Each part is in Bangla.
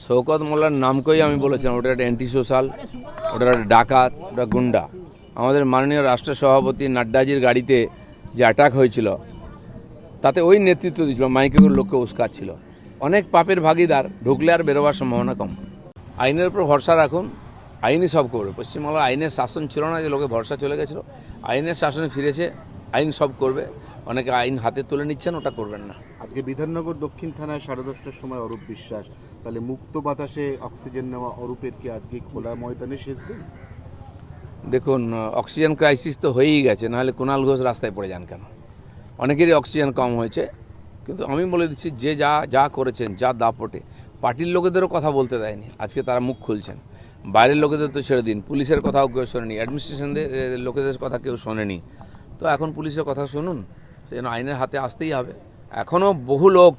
শওকত মোল্লার নামকেই আমি বলেছিলাম ওটা একটা অ্যান্টি সোশ্যাল, ওটা একটা ডাকাত, ওটা গুন্ডা। আমাদের মাননীয় রাষ্ট্র সভাপতি নাড্ডাজির গাড়িতে যে অ্যাটাক হয়েছিল তাতে ওই নেতৃত্ব দিয়েছিল, মাইকে করে লোককে উস্কাচ্ছিল। অনেক পাপের ভাগিদার, ঢুকলে আর বেরোবার সম্ভাবনা কম। আইনের উপর ভরসা রাখুন, আইনই সব করবে। পশ্চিমবাংলায় আইনের শাসন ছিল না যে লোকে ভরসা চলে গেছিলো, আইনের শাসনে ফিরেছে, আইন সব করবে। অনেকে আইন হাতে তুলে নিচ্ছেন, ওটা করবেন না। আজকে বিধাননগর দক্ষিণ থানায় 10:30টার সময় অরূপ বিশ্বাস, তাহলে মুক্ত বাতাসে অক্সিজেন নেওয়া অরূপের কি আজকে খোলা ময়দানে শেষ দিন? দেখুন, অক্সিজেন ক্রাইসিস তো হয়েই গেছে, নাহলে কুণাল ঘোষ রাস্তায় পড়ে যান কেন? অনেকেরই অক্সিজেন কম হয়েছে, কিন্তু আমি বলে দিচ্ছি যে যা করেছেন, যা দাপটে, পার্টির লোকেদেরও কথা বলতে দেয়নি। আজকে তারা মুখ খুলছেন। বাইরের লোকেদের তো ছেড়ে দিন, পুলিশের কথাও কেউ শোনেনি, অ্যাডমিনিস্ট্রেশনদের লোকেদের কথা কেউ শোনেনি। তো এখন পুলিশের কথা শুনুন, সেজন্য আইনের হাতে আসতেই হবে। এখনও বহু লোক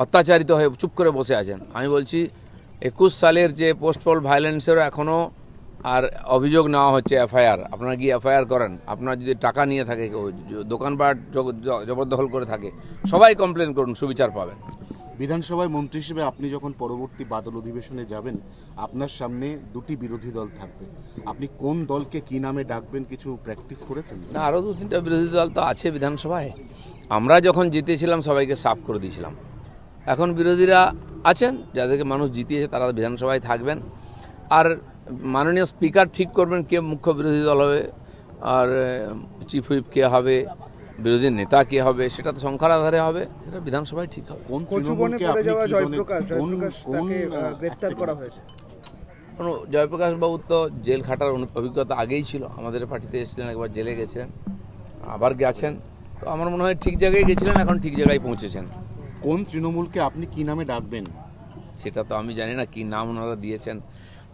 অত্যাচারিত হয়ে চুপ করে বসে আছেন। আমি বলছি 21 সালের যে পোস্ট পোল ভায়োলেন্সেরও এখনও আর অভিযোগ নেওয়া হচ্ছে, এফআইআর। আপনারা গিয়ে এফআইআর করেন। আপনার যদি টাকা নিয়ে থাকে, কেউ দোকানপাট জবরদখল করে থাকে, সবাই কমপ্লেন করুন, সুবিচার পাবেন। বিধানসভায় মন্ত্রী হিসেবে আপনি যখন পরবর্তী বাদল অধিবেশনে যাবেন, আপনার সামনে দুটি বিরোধী দল থাকবে, আপনি কোন দলকে কি নামে ডাকবেন কিছু প্র্যাকটিস করেছেন? না, আরও 2-3টা বিরোধী দল তো আছে বিধানসভায়। আমরা যখন জিতেছিলাম সবাইকে সাফ করে দিয়েছিলাম। এখন বিরোধীরা আছেন, যাদেরকে মানুষ জিতিয়েছে, তারা বিধানসভায় থাকবেন। আর মাননীয় স্পিকার ঠিক করবেন কে মুখ্য বিরোধী দল হবে, আর চিফ হুইপ কে হবে, বিরোধী নেতা কে হবে, সেটা তো সংখ্যার আধারে হবে, সেটা বিধানসভায় ঠিক হবে। জয়প্রকাশ বাবু তো জেল খাটার অভিজ্ঞতা আগেই ছিল, আমাদের পার্টিতে এসেছিলেন, একবার জেলে গেছিলেন, আবার গেছেন। তো আমার মনে হয় ঠিক জায়গায় গেছিলেন, এখন ঠিক জায়গায় পৌঁছেছেন। কোন তৃণমূলকে আপনি কি নামে ডাকবেন? সেটা তো আমি জানি না কি নাম ওনারা দিয়েছেন,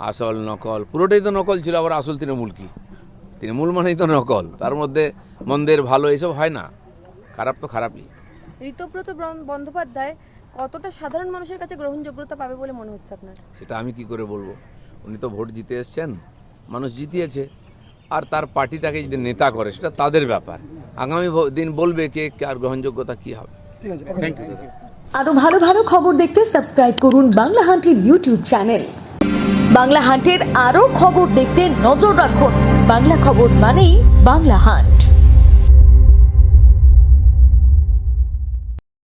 আসল নকল, পুরোটাই তো নকল ছিল। আবার আসল তৃণমূল কি? তৃণমূল মানেই তো নকল, তার মধ্যে মন্দের ভালো এইসব হয় না, খারাপ তো খারাপই। ঋতব্রত বন্দ্যোপাধ্যায় কতটা সাধারণ মানুষের কাছে গ্রহণযোগ্যতা পাবে বলে মনে হচ্ছে আপনার? সেটা আমি কি করে বলবো? উনি তো ভোট জিতে এসছেন, মানুষ জিতিয়েছে, আর তার পার্টি তাকে যদি নেতা করে সেটা তাদের ব্যাপার। আগামী দিন বলবে কে আর গ্রহণযোগ্যতা কি হবে। Thank you. আরো ভালো ভালো খবর দেখতে সাবস্ক্রাইব করুন বাংলা হান্টের ইউটিউব চ্যানেল। বাংলা হান্টের আরো খবর দেখতে নজর রাখুন। বাংলা খবর মানেই বাংলা হান্ট।